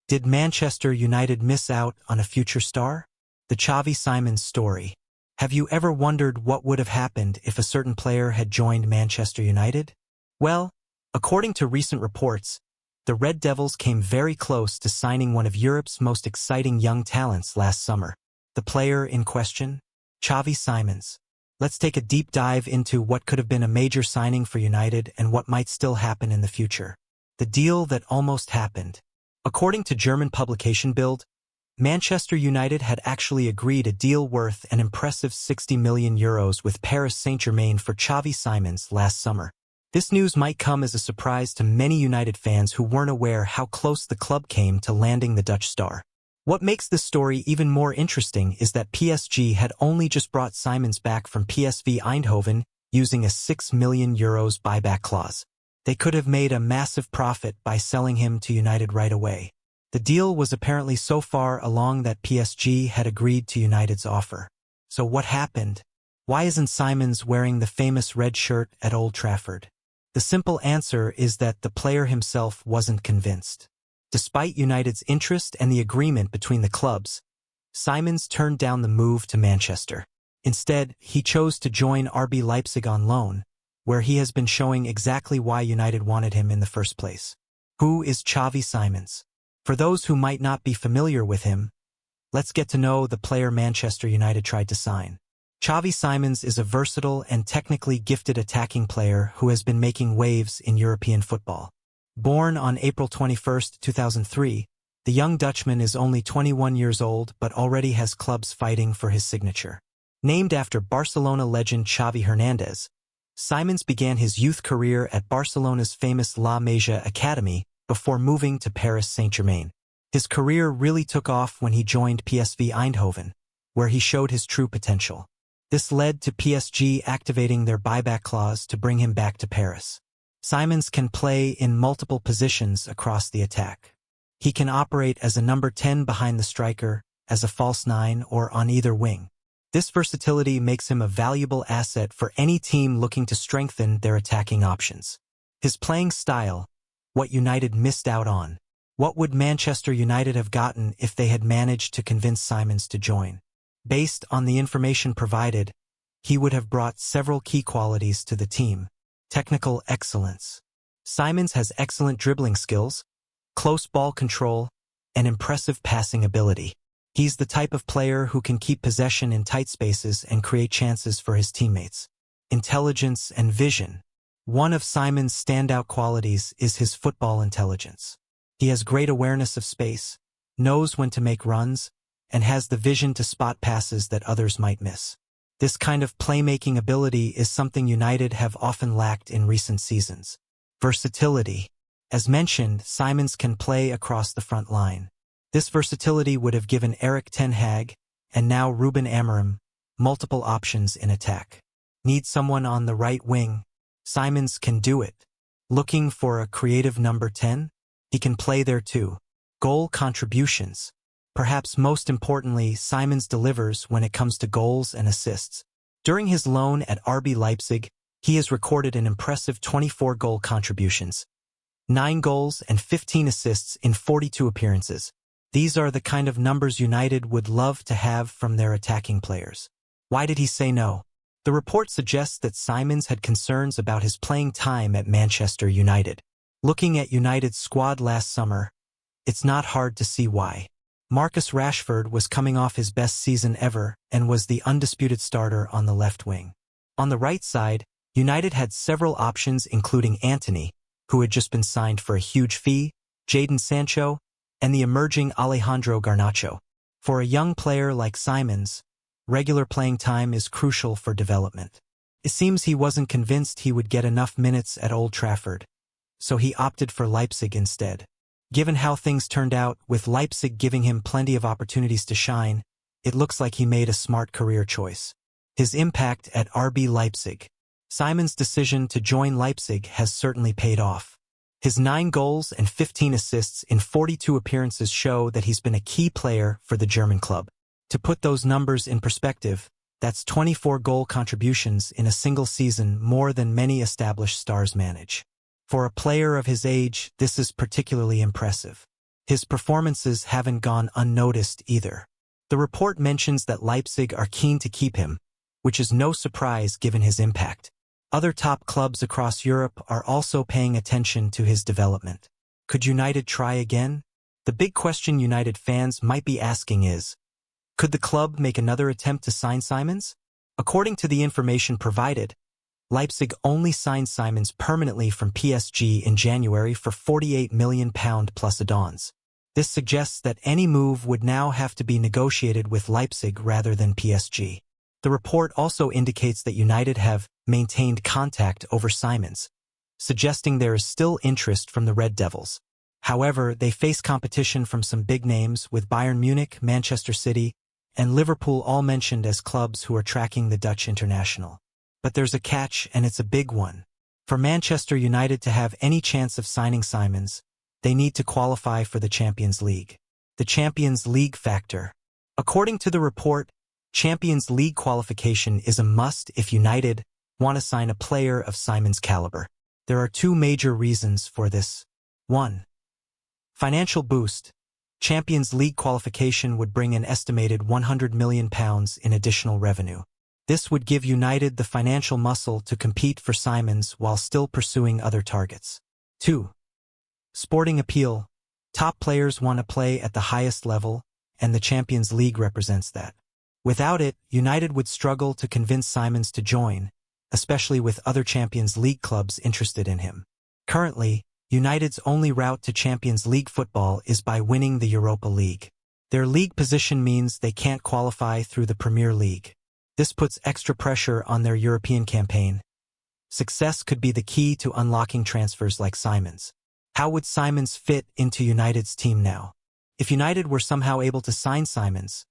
Did Manchester United miss out on a future star? The Xavi Simons story. Have you ever wondered what would have happened if a certain player had joined Manchester United? Well, according to recent reports, the Red Devils came very close to signing one of Europe's most exciting young talents last summer. The player in question? Xavi Simons. Let's take a deep dive into what could have been a major signing for United and what might still happen in the future. The deal that almost happened. According to German publication Bild, Manchester United had actually agreed a deal worth an impressive €60 million with Paris Saint-Germain for Xavi Simons last summer. This news might come as a surprise to many United fans who weren't aware how close the club came to landing the Dutch star. What makes this story even more interesting is that PSG had only just brought Simons back from PSV Eindhoven using a €6 million buyback clause. They could have made a massive profit by selling him to United right away. The deal was apparently so far along that PSG had agreed to United's offer. So what happened? Why isn't Simons wearing the famous red shirt at Old Trafford? The simple answer is that the player himself wasn't convinced. Despite United's interest and the agreement between the clubs, Simons turned down the move to Manchester. Instead, he chose to join RB Leipzig on loan, where he has been showing exactly why United wanted him in the first place. Who is Xavi Simons? For those who might not be familiar with him, let's get to know the player Manchester United tried to sign. Xavi Simons is a versatile and technically gifted attacking player who has been making waves in European football. Born on April 21, 2003, the young Dutchman is only 21 years old but already has clubs fighting for his signature. Named after Barcelona legend Xavi Hernandez, Simons began his youth career at Barcelona's famous La Masia Academy before moving to Paris Saint-Germain. His career really took off when he joined PSV Eindhoven, where he showed his true potential. This led to PSG activating their buyback clause to bring him back to Paris. Simons can play in multiple positions across the attack. He can operate as a number 10 behind the striker, as a false 9, or on either wing. This versatility makes him a valuable asset for any team looking to strengthen their attacking options. His playing style, what United missed out on. What would Manchester United have gotten if they had managed to convince Simons to join? Based on the information provided, he would have brought several key qualities to the team. Technical excellence. Simons has excellent dribbling skills, close ball control, and impressive passing ability. He's the type of player who can keep possession in tight spaces and create chances for his teammates. Intelligence and vision. One of Simons' standout qualities is his football intelligence. He has great awareness of space, knows when to make runs, and has the vision to spot passes that others might miss. This kind of playmaking ability is something United have often lacked in recent seasons. Versatility. As mentioned, Simons can play across the front line. This versatility would have given Erik ten Hag, and now Ruben Amorim, multiple options in attack. Need someone on the right wing? Simons can do it. Looking for a creative number 10? He can play there too. Goal contributions. Perhaps most importantly, Simons delivers when it comes to goals and assists. During his loan at RB Leipzig, he has recorded an impressive 24 goal contributions, 9 goals and 15 assists in 42 appearances. These are the kind of numbers United would love to have from their attacking players. Why did he say no? The report suggests that Simons had concerns about his playing time at Manchester United. Looking at United's squad last summer, it's not hard to see why. Marcus Rashford was coming off his best season ever and was the undisputed starter on the left wing. On the right side, United had several options including Antony, who had just been signed for a huge fee, Jadon Sancho, and the emerging Alejandro Garnacho. For a young player like Simons, regular playing time is crucial for development. It seems he wasn't convinced he would get enough minutes at Old Trafford, so he opted for Leipzig instead. Given how things turned out, with Leipzig giving him plenty of opportunities to shine, it looks like he made a smart career choice. His impact at RB Leipzig. Simons' decision to join Leipzig has certainly paid off. His 9 goals and 15 assists in 42 appearances show that he's been a key player for the German club. To put those numbers in perspective, that's 24 goal contributions in a single season, more than many established stars manage. For a player of his age, this is particularly impressive. His performances haven't gone unnoticed either. The report mentions that Leipzig are keen to keep him, which is no surprise given his impact. Other top clubs across Europe are also paying attention to his development. Could United try again? The big question United fans might be asking is, could the club make another attempt to sign Simons? According to the information provided, Leipzig only signed Simons permanently from PSG in January for £48 million plus add-ons. This suggests that any move would now have to be negotiated with Leipzig rather than PSG. The report also indicates that United have maintained contact over Simons, suggesting there is still interest from the Red Devils. However, they face competition from some big names, with Bayern Munich, Manchester City, and Liverpool all mentioned as clubs who are tracking the Dutch international. But there's a catch, and it's a big one. For Manchester United to have any chance of signing Simons, they need to qualify for the Champions League. The Champions League factor. According to the report, Champions League qualification is a must if United want to sign a player of Simons' caliber. There are two major reasons for this. 1. Financial boost. Champions League qualification would bring an estimated £100 million in additional revenue. This would give United the financial muscle to compete for Simons while still pursuing other targets. 2. Sporting appeal. Top players want to play at the highest level, and the Champions League represents that. Without it, United would struggle to convince Simons to join, especially with other Champions League clubs interested in him. Currently, United's only route to Champions League football is by winning the Europa League. Their league position means they can't qualify through the Premier League. This puts extra pressure on their European campaign. Success could be the key to unlocking transfers like Simons. How would Simons fit into United's team now? If United were somehow able to sign Simons,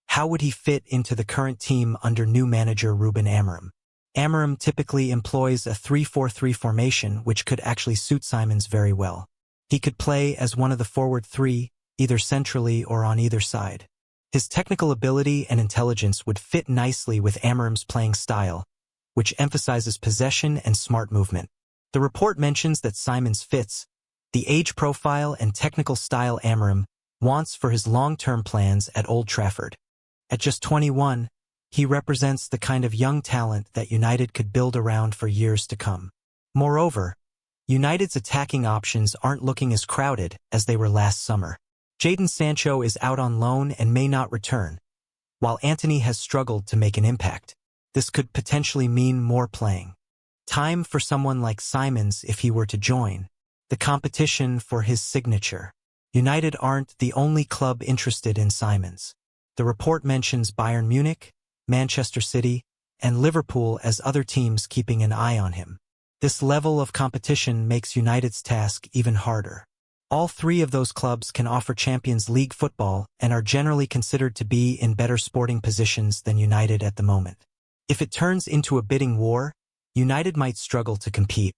how would he fit into the current team under new manager Ruben Amorim? Amorim typically employs a 3-4-3 formation, which could actually suit Simons very well. He could play as one of the forward three, either centrally or on either side. His technical ability and intelligence would fit nicely with Amorim's playing style, which emphasizes possession and smart movement. The report mentions that Simons fits the age profile and technical style Amorim wants for his long-term plans at Old Trafford. At just 21, he represents the kind of young talent that United could build around for years to come. Moreover, United's attacking options aren't looking as crowded as they were last summer. Jadon Sancho is out on loan and may not return, while Antony has struggled to make an impact. This could potentially mean more playing time for someone like Simons if he were to join. The competition for his signature. United aren't the only club interested in Simons. The report mentions Bayern Munich, Manchester City, and Liverpool as other teams keeping an eye on him. This level of competition makes United's task even harder. All three of those clubs can offer Champions League football and are generally considered to be in better sporting positions than United at the moment. If it turns into a bidding war, United might struggle to compete,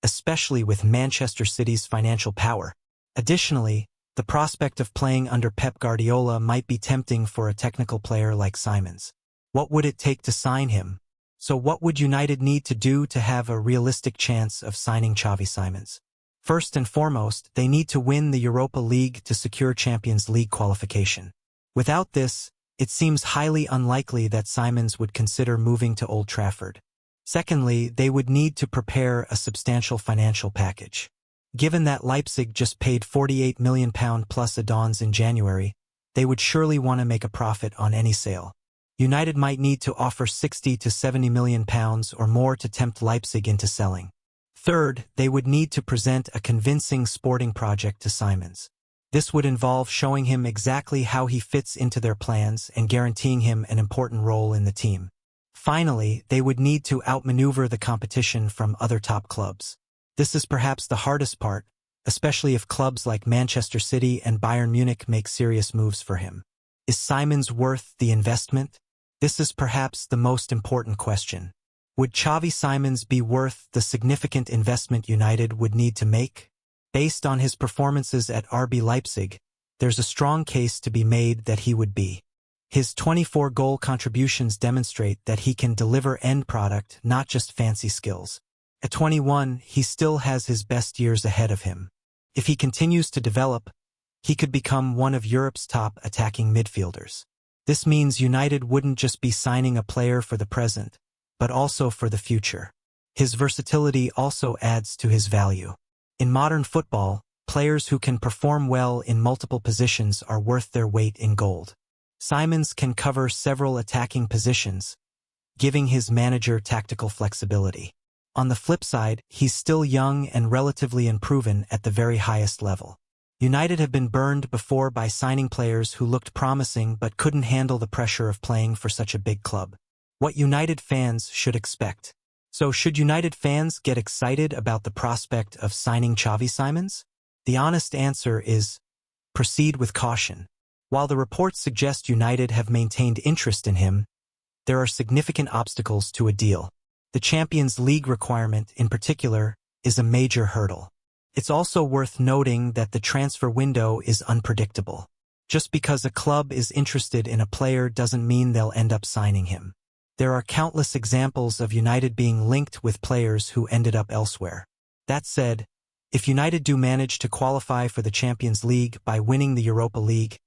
especially with Manchester City's financial power. Additionally, the prospect of playing under Pep Guardiola might be tempting for a technical player like Simons. What would it take to sign him? So what would United need to do to have a realistic chance of signing Xavi Simons? First and foremost, they need to win the Europa League to secure Champions League qualification. Without this, it seems highly unlikely that Simons would consider moving to Old Trafford. Secondly, they would need to prepare a substantial financial package. Given that Leipzig just paid £48 million plus add-ons in January, they would surely want to make a profit on any sale. United might need to offer £60 to £70 million or more to tempt Leipzig into selling. Third, they would need to present a convincing sporting project to Simons. This would involve showing him exactly how he fits into their plans and guaranteeing him an important role in the team. Finally, they would need to outmaneuver the competition from other top clubs. This is perhaps the hardest part, especially if clubs like Manchester City and Bayern Munich make serious moves for him. Is Simons worth the investment? This is perhaps the most important question. Would Xavi Simons be worth the significant investment United would need to make? Based on his performances at RB Leipzig, there's a strong case to be made that he would be. His 24 goal contributions demonstrate that he can deliver end product, not just fancy skills. At 21, he still has his best years ahead of him. If he continues to develop, he could become one of Europe's top attacking midfielders. This means United wouldn't just be signing a player for the present, but also for the future. His versatility also adds to his value. In modern football, players who can perform well in multiple positions are worth their weight in gold. Simons can cover several attacking positions, giving his manager tactical flexibility. On the flip side, he's still young and relatively unproven at the very highest level. United have been burned before by signing players who looked promising but couldn't handle the pressure of playing for such a big club. What United fans should expect. So should United fans get excited about the prospect of signing Xavi Simons? The honest answer is, proceed with caution. While the reports suggest United have maintained interest in him, there are significant obstacles to a deal. The Champions League requirement, in particular, is a major hurdle. It's also worth noting that the transfer window is unpredictable. Just because a club is interested in a player doesn't mean they'll end up signing him. There are countless examples of United being linked with players who ended up elsewhere. That said, if United do manage to qualify for the Champions League by winning the Europa League,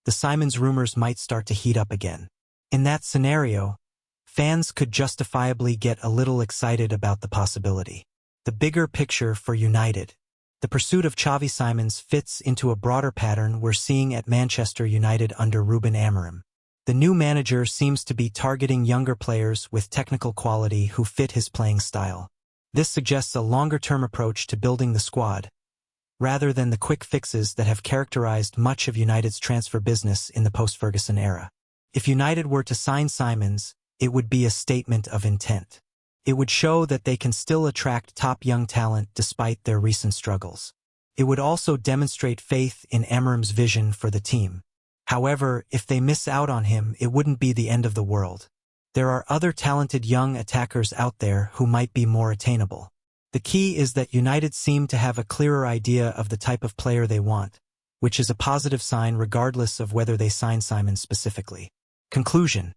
the Simons rumors might start to heat up again. In that scenario, fans could justifiably get a little excited about the possibility. The bigger picture for United. The pursuit of Xavi Simons fits into a broader pattern we're seeing at Manchester United under Ruben Amorim. The new manager seems to be targeting younger players with technical quality who fit his playing style. This suggests a longer-term approach to building the squad, rather than the quick fixes that have characterized much of United's transfer business in the post-Ferguson era. If United were to sign Simons, it would be a statement of intent. It would show that they can still attract top young talent despite their recent struggles. It would also demonstrate faith in Amorim's vision for the team. However, if they miss out on him, it wouldn't be the end of the world. There are other talented young attackers out there who might be more attainable. The key is that United seem to have a clearer idea of the type of player they want, which is a positive sign regardless of whether they sign Simons specifically. Conclusion.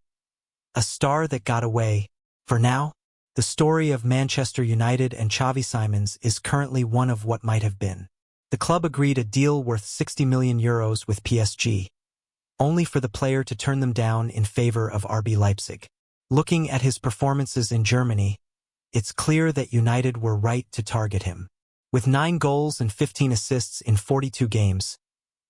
A star that got away. For now, the story of Manchester United and Xavi Simons is currently one of what might have been. The club agreed a deal worth €60 million with PSG, only for the player to turn them down in favor of RB Leipzig. Looking at his performances in Germany, it's clear that United were right to target him. With 9 goals and 15 assists in 42 games,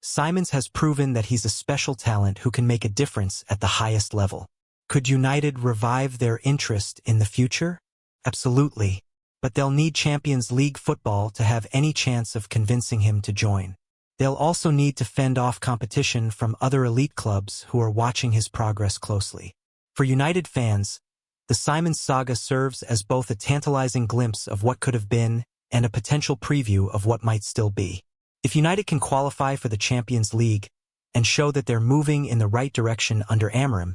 Simons has proven that he's a special talent who can make a difference at the highest level. Could United revive their interest in the future? Absolutely, but they'll need Champions League football to have any chance of convincing him to join. They'll also need to fend off competition from other elite clubs who are watching his progress closely. For United fans, the Simons saga serves as both a tantalizing glimpse of what could have been and a potential preview of what might still be. If United can qualify for the Champions League and show that they're moving in the right direction under Amorim,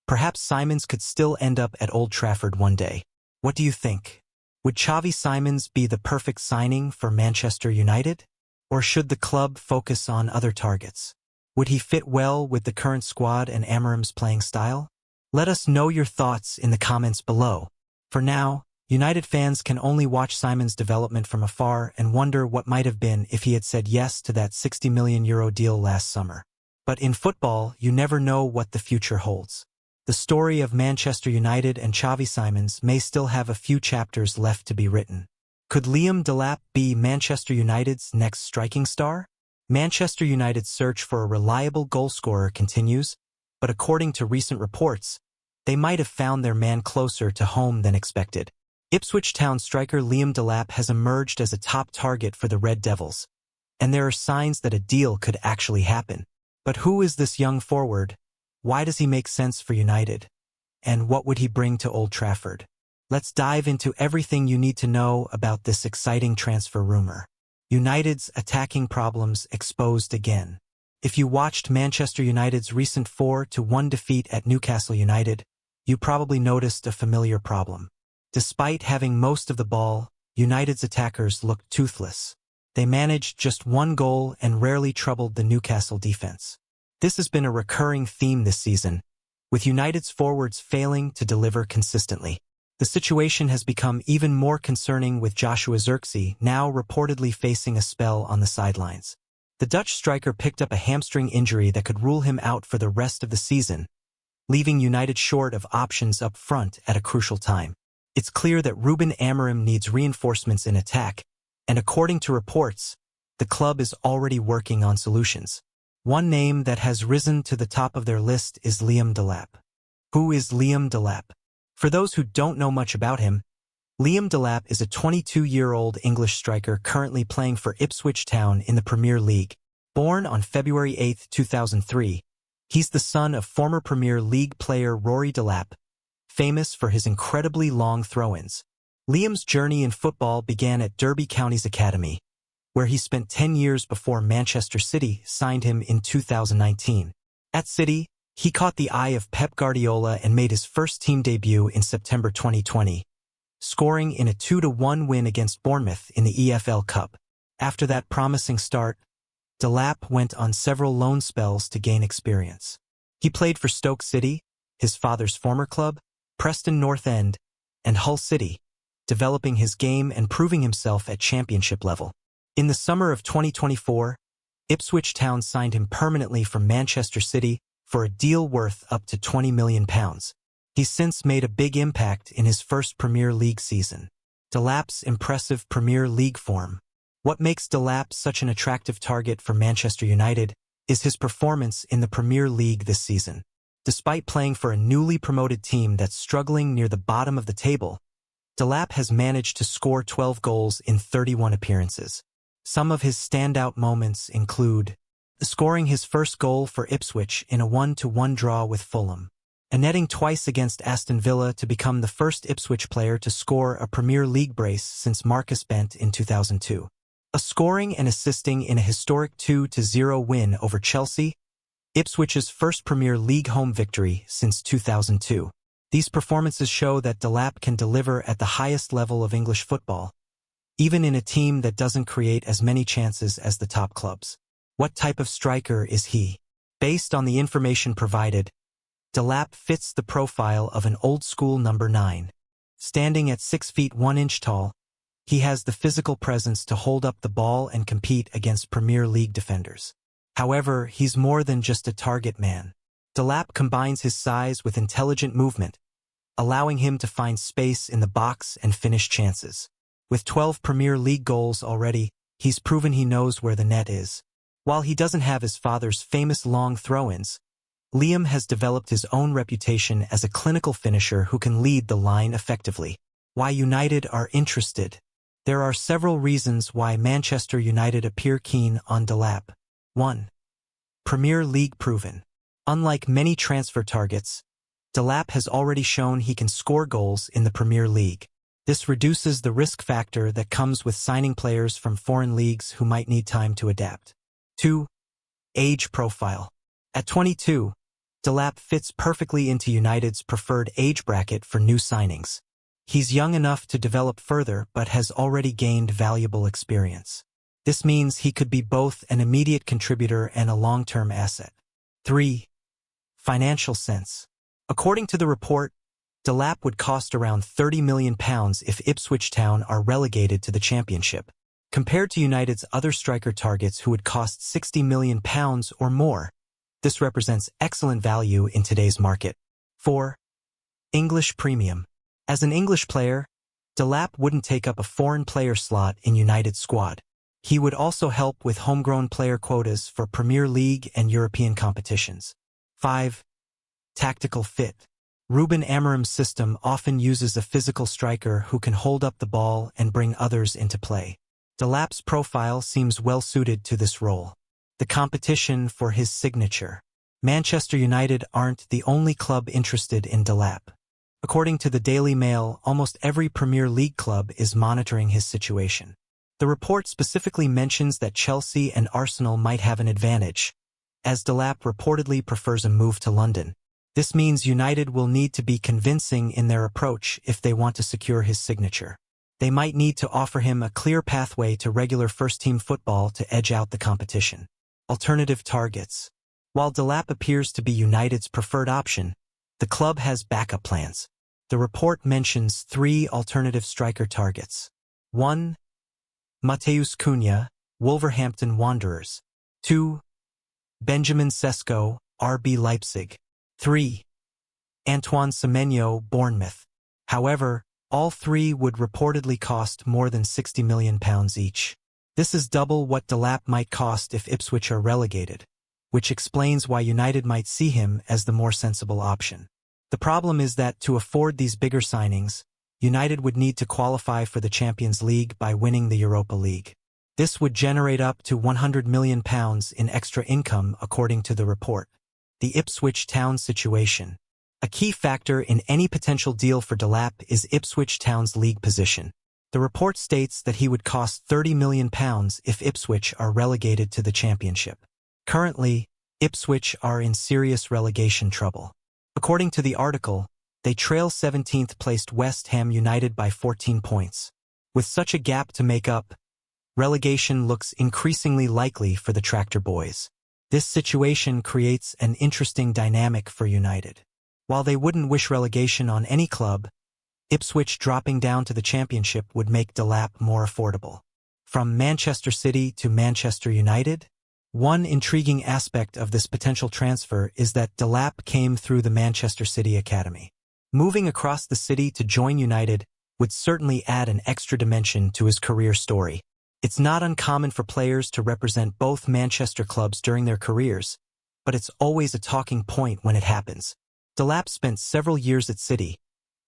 perhaps Simons could still end up at Old Trafford one day. What do you think? Would Xavi Simons be the perfect signing for Manchester United? Or should the club focus on other targets? Would he fit well with the current squad and Amorim's playing style? Let us know your thoughts in the comments below. For now, United fans can only watch Simons' development from afar and wonder what might have been if he had said yes to that €60 million deal last summer. But in football, you never know what the future holds. The story of Manchester United and Xavi Simons may still have a few chapters left to be written. Could Liam DELAP be Manchester United's next striking star? Manchester United's search for a reliable goalscorer continues, but according to recent reports, they might have found their man closer to home than expected. Ipswich Town striker Liam DELAP has emerged as a top target for the Red Devils, and there are signs that a deal could actually happen. But who is this young forward? Why does he make sense for United? And what would he bring to Old Trafford? Let's dive into everything you need to know about this exciting transfer rumor. United's attacking problems exposed again. If you watched Manchester United's recent 4-1 defeat at Newcastle United, you probably noticed a familiar problem. Despite having most of the ball, United's attackers looked toothless. They managed just 1 goal and rarely troubled the Newcastle defense. This has been a recurring theme this season, with United's forwards failing to deliver consistently. The situation has become even more concerning with Joshua Zirkzee now reportedly facing a spell on the sidelines. The Dutch striker picked up a hamstring injury that could rule him out for the rest of the season, leaving United short of options up front at a crucial time. It's clear that Ruben Amorim needs reinforcements in attack, and according to reports, the club is already working on solutions. One name that has risen to the top of their list is Liam Delap. Who is Liam Delap? For those who don't know much about him, Liam Delap is a 22-year-old English striker currently playing for Ipswich Town in the Premier League. Born on February 8, 2003, he's the son of former Premier League player Rory Delap, famous for his incredibly long throw-ins. Liam's journey in football began at Derby County's academy, where he spent 10 years before Manchester City signed him in 2019. At City, he caught the eye of Pep Guardiola and made his first team debut in September 2020, scoring in a 2-1 win against Bournemouth in the EFL Cup. After that promising start, Delap went on several loan spells to gain experience. He played for Stoke City, his father's former club, Preston North End, and Hull City, developing his game and proving himself at championship level. In the summer of 2024, Ipswich Town signed him permanently from Manchester City for a deal worth up to £20 million. He's since made a big impact in his first Premier League season. Delap's impressive Premier League form. What makes Delap such an attractive target for Manchester United is his performance in the Premier League this season. Despite playing for a newly promoted team that's struggling near the bottom of the table, Delap has managed to score 12 goals in 31 appearances. Some of his standout moments include scoring his first goal for Ipswich in a 1-1 draw with Fulham, and netting twice against Aston Villa to become the first Ipswich player to score a Premier League brace since Marcus Bent in 2002. Scoring and assisting in a historic 2-0 win over Chelsea, Ipswich's first Premier League home victory since 2002. These performances show that Delap can deliver at the highest level of English football, even in a team that doesn't create as many chances as the top clubs. What type of striker is he? Based on the information provided, Delap fits the profile of an old-school number 9. Standing at 6 feet 1 inch tall, he has the physical presence to hold up the ball and compete against Premier League defenders. However, he's more than just a target man. Delap combines his size with intelligent movement, allowing him to find space in the box and finish chances. With 12 Premier League goals already, he's proven he knows where the net is. While he doesn't have his father's famous long throw-ins, Liam has developed his own reputation as a clinical finisher who can lead the line effectively. Why United are interested? There are several reasons why Manchester United appear keen on Delap. 1. Premier League proven. Unlike many transfer targets, Delap has already shown he can score goals in the Premier League. This reduces the risk factor that comes with signing players from foreign leagues who might need time to adapt. 2. Age profile. At 22, Delap fits perfectly into United's preferred age bracket for new signings. He's young enough to develop further but has already gained valuable experience. This means he could be both an immediate contributor and a long-term asset. 3. Financial sense. According to the report, Delap would cost around £30 million if Ipswich Town are relegated to the Championship, compared to United's other striker targets who would cost £60 million or more. This represents excellent value in today's market. 4. English premium. As an English player, Delap wouldn't take up a foreign player slot in United's squad. He would also help with homegrown player quotas for Premier League and European competitions. 5. Tactical fit. Ruben Amorim's system often uses a physical striker who can hold up the ball and bring others into play. Delap's profile seems well suited to this role. The competition for his signature. Manchester United aren't the only club interested in Delap. According to the Daily Mail, almost every Premier League club is monitoring his situation. The report specifically mentions that Chelsea and Arsenal might have an advantage, as Delap reportedly prefers a move to London. This means United will need to be convincing in their approach if they want to secure his signature. They might need to offer him a clear pathway to regular first-team football to edge out the competition. Alternative targets. While Delap appears to be United's preferred option, the club has backup plans. The report mentions 3 alternative striker targets. 1. Matheus Cunha, Wolverhampton Wanderers. 2. Benjamin Sesko, RB Leipzig. 3. Antoine Semenyo, Bournemouth. However, all three would reportedly cost more than £60 million each. This is double what DELAP might cost if Ipswich are relegated, which explains why United might see him as the more sensible option. The problem is that to afford these bigger signings, United would need to qualify for the Champions League by winning the Europa League. This would generate up to £100 million in extra income according to the report. The Ipswich Town situation. A key factor in any potential deal for DELAP is Ipswich Town's league position. The report states that he would cost £30 million if Ipswich are relegated to the Championship. Currently, Ipswich are in serious relegation trouble. According to the article, they trail 17th-placed West Ham United by 14 points. With such a gap to make up, relegation looks increasingly likely for the Tractor Boys. This situation creates an interesting dynamic for United. While they wouldn't wish relegation on any club, Ipswich dropping down to the Championship would make DELAP more affordable. From Manchester City to Manchester United? One intriguing aspect of this potential transfer is that DELAP came through the Manchester City Academy. Moving across the city to join United would certainly add an extra dimension to his career story. It's not uncommon for players to represent both Manchester clubs during their careers, but it's always a talking point when it happens. DELAP spent several years at City,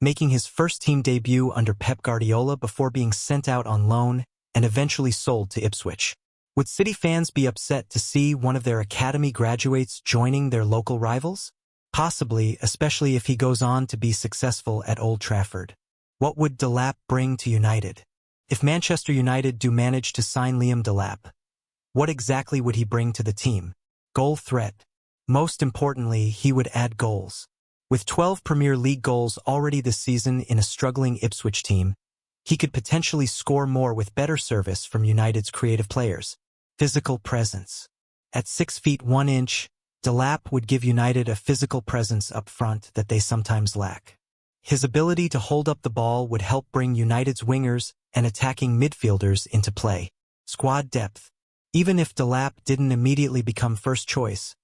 making his first team debut under Pep Guardiola before being sent out on loan and eventually sold to Ipswich. Would City fans be upset to see one of their academy graduates joining their local rivals? Possibly, especially if he goes on to be successful at Old Trafford. What would DELAP bring to United? If Manchester United do manage to sign Liam DELAP, what exactly would he bring to the team? Goal threat. Most importantly, he would add goals. With 12 Premier League goals already this season in a struggling Ipswich team, he could potentially score more with better service from United's creative players. Physical presence. At 6 feet 1 inch, DELAP would give United a physical presence up front that they sometimes lack. His ability to hold up the ball would help bring United's wingers and attacking midfielders into play. Squad depth. Even if DELAP didn't immediately become first choice,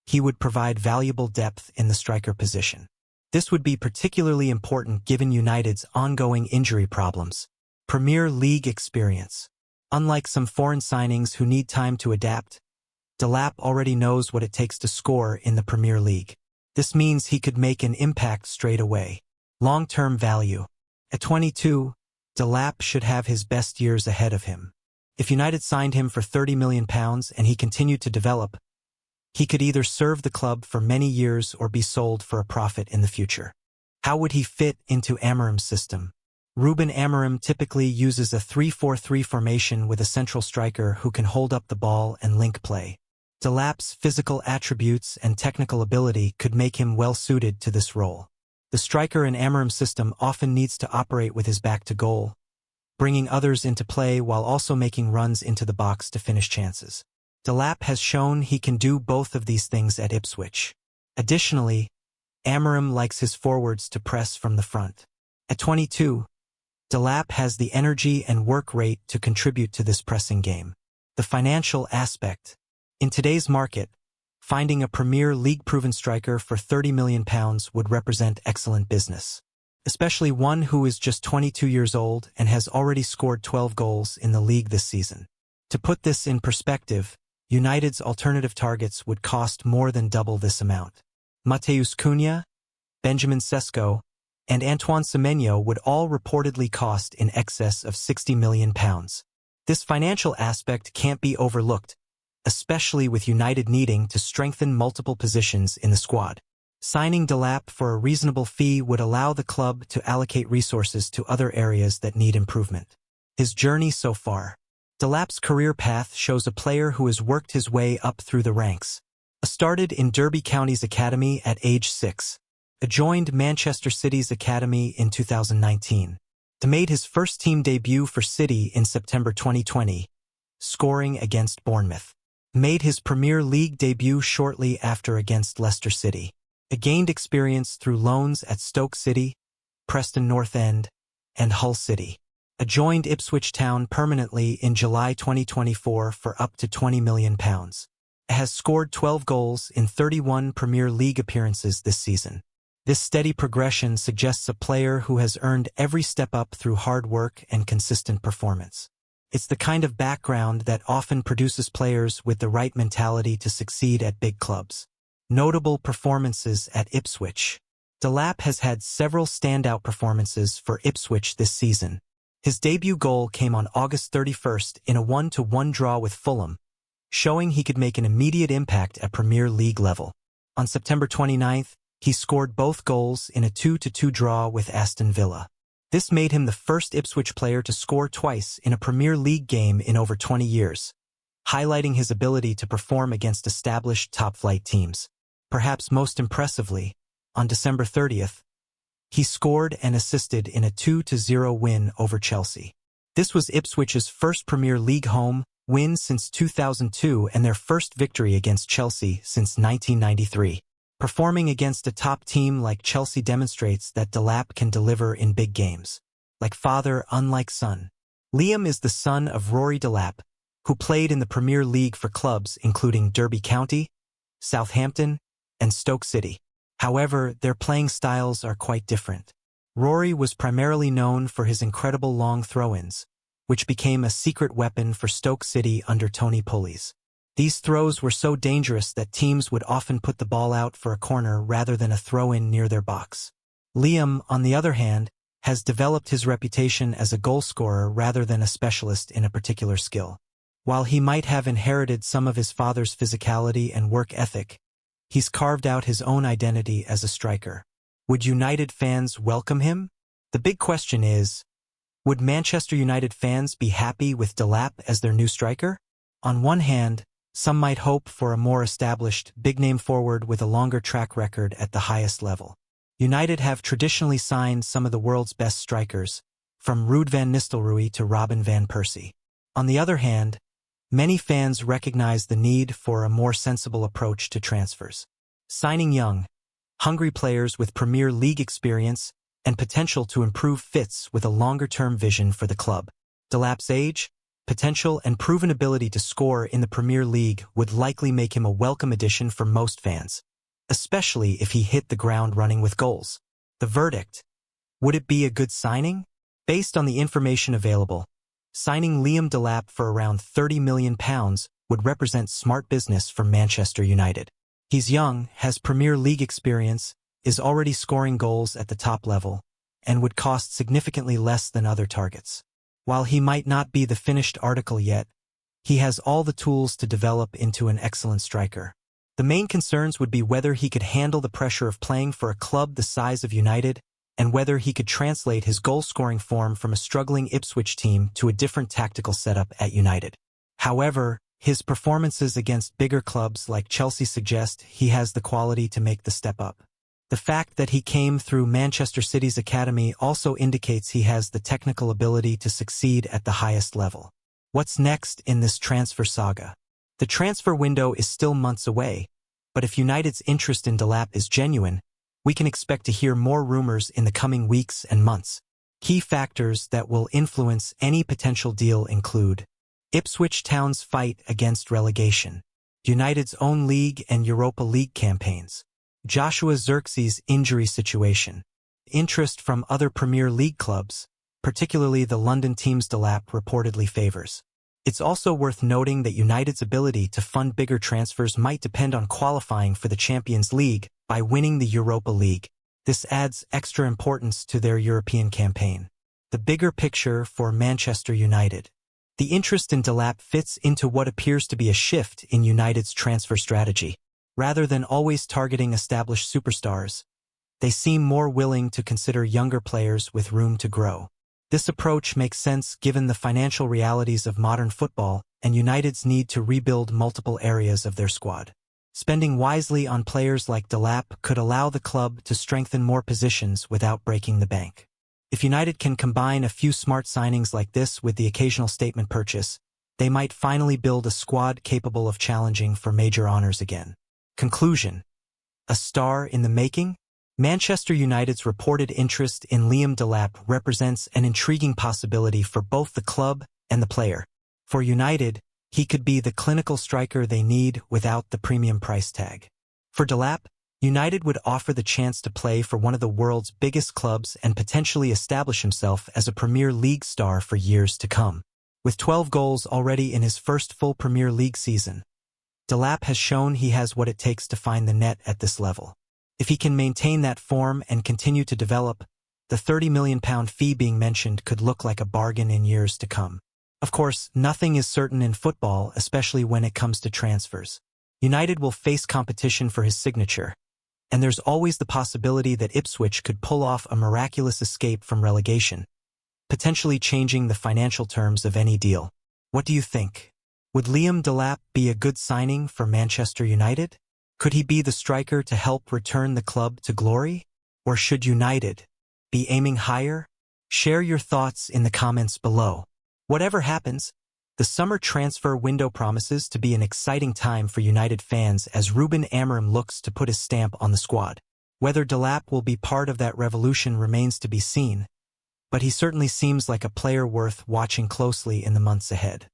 he would provide valuable depth in the striker position. This would be particularly important given United's ongoing injury problems. Premier League experience. Unlike some foreign signings who need time to adapt, DELAP already knows what it takes to score in the Premier League. This means he could make an impact straight away. Long-term value. At 22, DELAP should have his best years ahead of him. If United signed him for £30 million and he continued to develop, he could either serve the club for many years or be sold for a profit in the future. How would he fit into Amorim's system? Ruben Amorim typically uses a 3-4-3 formation with a central striker who can hold up the ball and link play. DELAP's physical attributes and technical ability could make him well-suited to this role. The striker in Amorim's system often needs to operate with his back to goal, bringing others into play while also making runs into the box to finish chances. DELAP has shown he can do both of these things at Ipswich. Additionally, Amorim likes his forwards to press from the front. At 22, DELAP has the energy and work rate to contribute to this pressing game. The financial aspect. In today's market, finding a Premier League-proven striker for £30 million would represent excellent business, especially one who is just 22 years old and has already scored 12 goals in the league this season. To put this in perspective, United's alternative targets would cost more than double this amount. Matheus Cunha, Benjamin Sesko, and Antoine Semenyo would all reportedly cost in excess of £60 million. This financial aspect can't be overlooked, especially with United needing to strengthen multiple positions in the squad. Signing DELAP for a reasonable fee would allow the club to allocate resources to other areas that need improvement. His journey so far. DELAP's career path shows a player who has worked his way up through the ranks. Started in Derby County's academy at age 6. Joined Manchester City's academy in 2019. Made his first team debut for City in September 2020, scoring against Bournemouth. Made his Premier League debut shortly after against Leicester City. Gained experience through loans at Stoke City, Preston North End, and Hull City. Joined Ipswich Town permanently in July 2024 for up to £20 million. has scored 12 goals in 31 Premier League appearances this season. This steady progression suggests a player who has earned every step up through hard work and consistent performance. It's the kind of background that often produces players with the right mentality to succeed at big clubs. Notable performances at Ipswich. DELAP has had several standout performances for Ipswich this season. His debut goal came on August 31st in a 1-1 draw with Fulham, showing he could make an immediate impact at Premier League level. On September 29th, he scored both goals in a 2-2 draw with Aston Villa. This made him the first Ipswich player to score twice in a Premier League game in over 20 years, highlighting his ability to perform against established top-flight teams. Perhaps most impressively, on December 30th, he scored and assisted in a 2-0 win over Chelsea. This was Ipswich's first Premier League home win since 2002 and their first victory against Chelsea since 1993. Performing against a top team like Chelsea demonstrates that DELAP can deliver in big games. Like father, unlike son. Liam is the son of Rory DELAP, who played in the Premier League for clubs including Derby County, Southampton, and Stoke City. However, their playing styles are quite different. Rory was primarily known for his incredible long throw-ins, which became a secret weapon for Stoke City under Tony Pulis. These throws were so dangerous that teams would often put the ball out for a corner rather than a throw-in near their box. Liam, on the other hand, has developed his reputation as a goal-scorer rather than a specialist in a particular skill. While he might have inherited some of his father's physicality and work ethic, he's carved out his own identity as a striker. Would United fans welcome him? The big question is, would Manchester United fans be happy with DELAP as their new striker? On one hand, some might hope for a more established, big-name forward with a longer track record at the highest level. United have traditionally signed some of the world's best strikers, from Ruud van Nistelrooy to Robin van Persie. On the other hand, many fans recognize the need for a more sensible approach to transfers. Signing young, hungry players with Premier League experience and potential to improve fits with a longer-term vision for the club. DELAP's age, potential, and proven ability to score in the Premier League would likely make him a welcome addition for most fans, especially if he hit the ground running with goals. The verdict: would it be a good signing? Based on the information available, signing Liam DELAP for around £30 million would represent smart business for Manchester United. He's young, has Premier League experience, is already scoring goals at the top level, and would cost significantly less than other targets. While he might not be the finished article yet, he has all the tools to develop into an excellent striker. The main concerns would be whether he could handle the pressure of playing for a club the size of United, and whether he could translate his goal-scoring form from a struggling Ipswich team to a different tactical setup at United. However, his performances against bigger clubs like Chelsea suggest he has the quality to make the step up. The fact that he came through Manchester City's academy also indicates he has the technical ability to succeed at the highest level. What's next in this transfer saga? The transfer window is still months away, but if United's interest in DELAP is genuine, we can expect to hear more rumors in the coming weeks and months. Key factors that will influence any potential deal include Ipswich Town's fight against relegation, United's own league and Europa League campaigns, Joshua Zirkzee's injury situation, interest from other Premier League clubs, particularly the London teams DELAP reportedly favors. It's also worth noting that United's ability to fund bigger transfers might depend on qualifying for the Champions League by winning the Europa League. This adds extra importance to their European campaign. The bigger picture for Manchester United. The interest in DELAP fits into what appears to be a shift in United's transfer strategy. Rather than always targeting established superstars, they seem more willing to consider younger players with room to grow. This approach makes sense given the financial realities of modern football and United's need to rebuild multiple areas of their squad. Spending wisely on players like DELAP could allow the club to strengthen more positions without breaking the bank. If United can combine a few smart signings like this with the occasional statement purchase, they might finally build a squad capable of challenging for major honors again. Conclusion: a star in the making? Manchester United's reported interest in Liam DELAP represents an intriguing possibility for both the club and the player. For United, He could be the clinical striker they need without the premium price tag. For DELAP, United would offer the chance to play for one of the world's biggest clubs and potentially establish himself as a Premier League star for years to come. With 12 goals already in his first full Premier League season, DELAP has shown he has what it takes to find the net at this level. If he can maintain that form and continue to develop, the £30 million fee being mentioned could look like a bargain in years to come. Of course, nothing is certain in football, especially when it comes to transfers. United will face competition for his signature, and there's always the possibility that Ipswich could pull off a miraculous escape from relegation, potentially changing the financial terms of any deal. What do you think? Would Liam Delap be a good signing for Manchester United? Could he be the striker to help return the club to glory? Or should United be aiming higher? Share your thoughts in the comments below. Whatever happens, the summer transfer window promises to be an exciting time for United fans as Ruben Amorim looks to put his stamp on the squad. Whether Delap will be part of that revolution remains to be seen, but he certainly seems like a player worth watching closely in the months ahead.